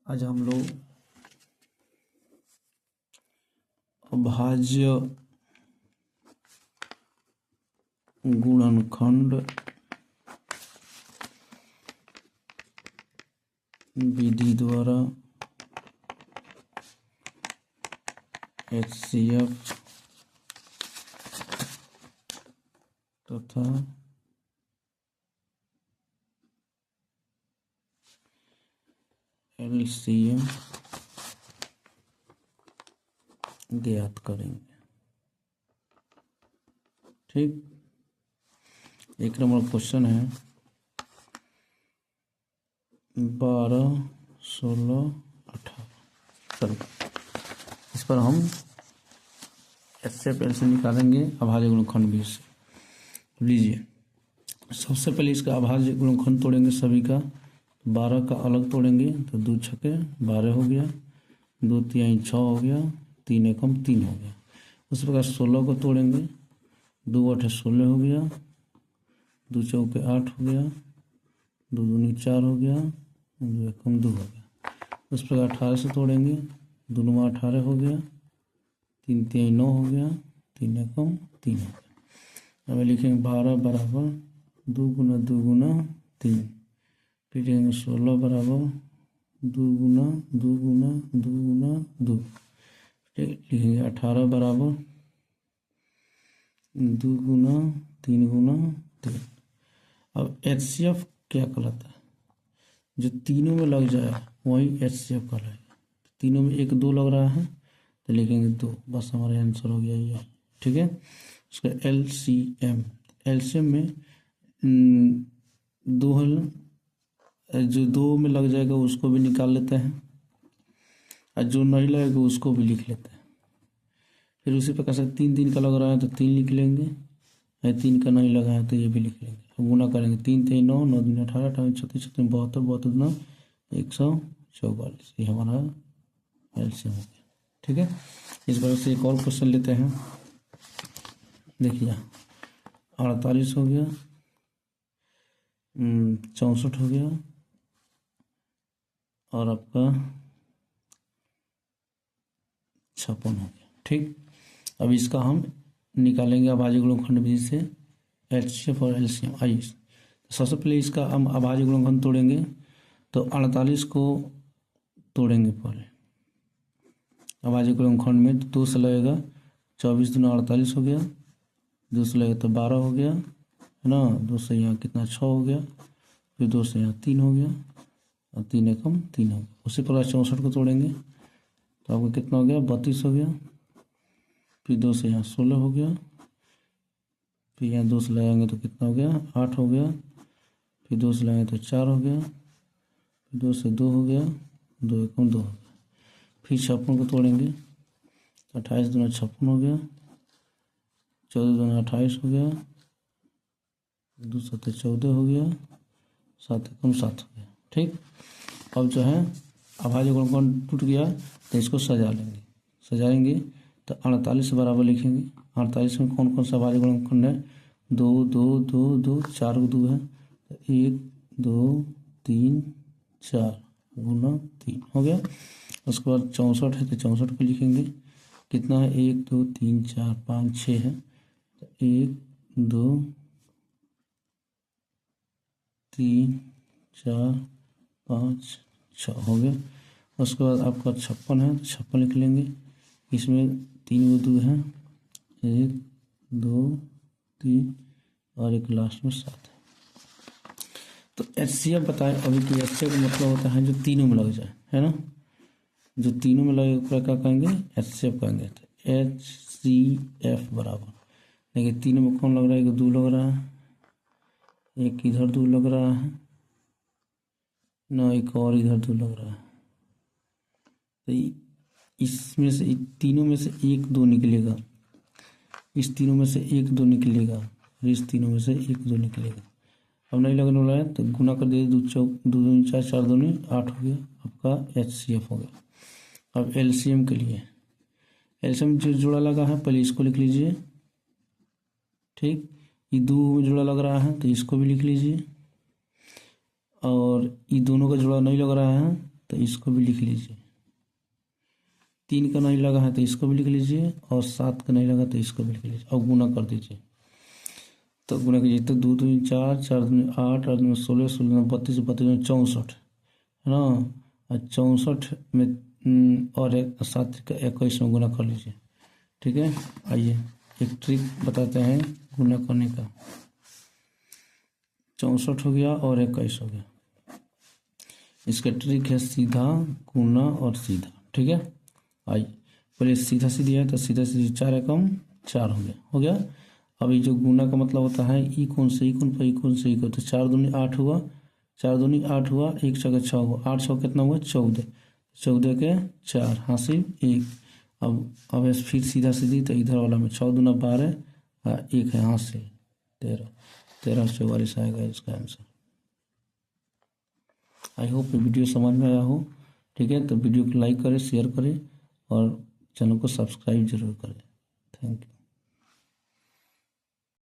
आज हम लोग अभाज्य गुणनखंड विधि द्वारा HCF तथा LCM ज्ञात करेंगे। ठीक, एक नंबर क्वेश्चन है 12, 16, 18। चलो इस पर हम HCF LCM निकालेंगे अभाज्य गुणनखंड विधि से। लीजिए, सबसे पहले इसका अभाज्य गुणनखंड तोड़ेंगे सभी का। 12 का अलग तोड़ेंगे तो 2 छक्के 12 हो गया, 2 तिहाई 6 हो गया, 3 एकम 3 हो गया। उसी प्रकार 16 को तोड़ेंगे, 2 8 16 हो गया, 2 चौके 8 हो गया, 2 दूनी 4 हो गया, 2 एकम 2 हो गया। उस प्रकार 18 से तोड़ेंगे, 2 9 18 हो गया, 3 तिहाई 9 हो गया, 3 एकम 3 हो गया। अब लिखेंगे 12 बराबर 2 गुना 2 गुना 3। फिर लिखेंगे 16 बराबर 2 गुना 2 गुना 2 गुना 2। लिखेंगे 18 बराबर 2 गुना 3 गुना 3। अब HCF क्या कहलाता है? जो तीनों में लग जाए वही HCF कहलाएगा। तीनों में 1 2 लग रहा है तो लिखेंगे 2, बस हमारा आंसर हो गया ये। ठीक है, उसका LCM में 2 हल, जो 2 में लग जाएगा उसको भी निकाल लेते हैं और जो नहीं लगेगा उसको भी लिख लेते हैं। फिर उसी प्रकार से 3 3 का लग रहा है तो 3 लिख लेंगे, या 3 का नहीं लगा है तो ये भी लिख लेंगे। अब गुना करेंगे 3 3 9 9 दूनी 18 18 36 36 72 72 गुना 144। ये हमारा LCM हो गया। ठीक है, इस बार से एक और क्वेश्चन लेते हैं। देखिए 48 हो गया, 64 हो गया और आपका 56 हो गया। ठीक, अब इसका हम निकालेंगे अभाज्य गुणनखंड विधि से HCF और LCM। आइए सबसे पहले इसका हम अभाज्य गुणनखंड तोड़ेंगे तो 48 को तोड़ेंगे पहले। अभाज्य गुणनखंड में 2 से लगेगा, 24 दूना 48 हो गया, 2 से लगेगा तो 12 हो गया, है ना। 2 से यहाँ कितना 6 हो गया, फिर 2 से यहाँ 3 हो गया और 3 एकम 3 हो गया। उसी प्रकार 64 को तोड़ेंगे तो आपको कितना हो गया 32 हो गया, फिर 2 से यहाँ 16 हो गया, फिर यहाँ 2 से लगाएंगे तो कितना हो गया 8 हो गया, फिर 2 से लगाएंगे तो 4 हो गया, फिर 2 से 2 हो गया, 2 एकम 2 हो गया। फिर 56 को तोड़ेंगे तो 28 दूना 56 हो गया, 14 दूना 28 हो गया, 2 7 14 हो गया, 7 एकम 7 हो गया। ठीक, अब जो है अभाज्य गुणनखंड टूट गया तो इसको सजा लेंगे। सजाएंगे तो 48 बराबर लिखेंगे। 48 में कौन कौन सा अभाज्य गुणनखंड है? 2 2 2 2 4 2 है तो 1 2 3 4 गुना 3 हो गया। उसके बाद 64 है तो 64 को लिखेंगे, कितना है 1 2 3 4 5 6 है तो 1 2 3 4 5 6 हो गया। उसके बाद आपका 56 है तो 56 लिख लेंगे। इसमें 3 2 है, 1 2 3 और एक लास्ट में 7 है। तो HCF बताए अभी कि HCF का मतलब होता है जो तीनों में लग जाए, है ना। जो तीनों में लगे क्या कहेंगे HCF कहेंगे। तो HCF बराबर, लेकिन तीनों में कौन लग रहा है? एक 2 लग रहा है, एक इधर 2 लग रहा है ना, एक और इधर 2 लग रहा है। तो इसमें से तीनों में से 1 2 निकलेगा, इस तीनों में से 1 2 निकलेगा और इस तीनों में से 1 2 निकलेगा। अब नहीं लगने वाला है तो गुना कर दीजिए, 2 चौक 2 दूनी 4 4 दूनी 8 हो गया, आपका HCF हो गया। अब LCM के लिए, LCM जो जोड़ा लगा है पहले इसको लिख लीजिए। ठीक, ये 2 जोड़ा लग रहा है तो इसको भी लिख लीजिए, और ये दोनों का जोड़ा नहीं लग रहा है तो इसको भी लिख लीजिए। 3 का नहीं लगा है तो इसको भी लिख लीजिए, और 7 का नहीं लगा तो इसको भी लिख लीजिए, और गुना कर दीजिए। तो गुना कीजिए तो 2 दूनी 4, 4 दूनी 8, 8 दूनी 16, 16 दूनी 32, 32 दूनी 64, है ना। और 64 में और 7 का 21 में गुना कर लीजिए। ठीक है, आइए एक ट्रिक बताते हैं गुना करने का। 64 हो गया और 21 हो गया। इसका ट्रिक है सीधा गुना और सीधा। ठीक है, आइए पहले सीधा सीधी है तो सीधा सीधी 4 एकम 4 हो गया। अभी जो गुना का मतलब होता है ई कौन से ई कौन पर ई कौन से ई कौन, तो 4 दूनी 8 हुआ, 4 दूनी 8 हुआ, 1 6 6 हुआ, 8 6 कितना हुआ 14, 14 के 4 हासिल 1। अब फिर सीधा सीधी तो इधर वाला में 6 दूना 12 और 1 है हासिल 13, 13 44 आएगा इसका आंसर। आई होप ये वीडियो समझ में आया हो। ठीक है, तो वीडियो को लाइक करें, शेयर करें और चैनल को सब्सक्राइब जरूर करें। Thank you.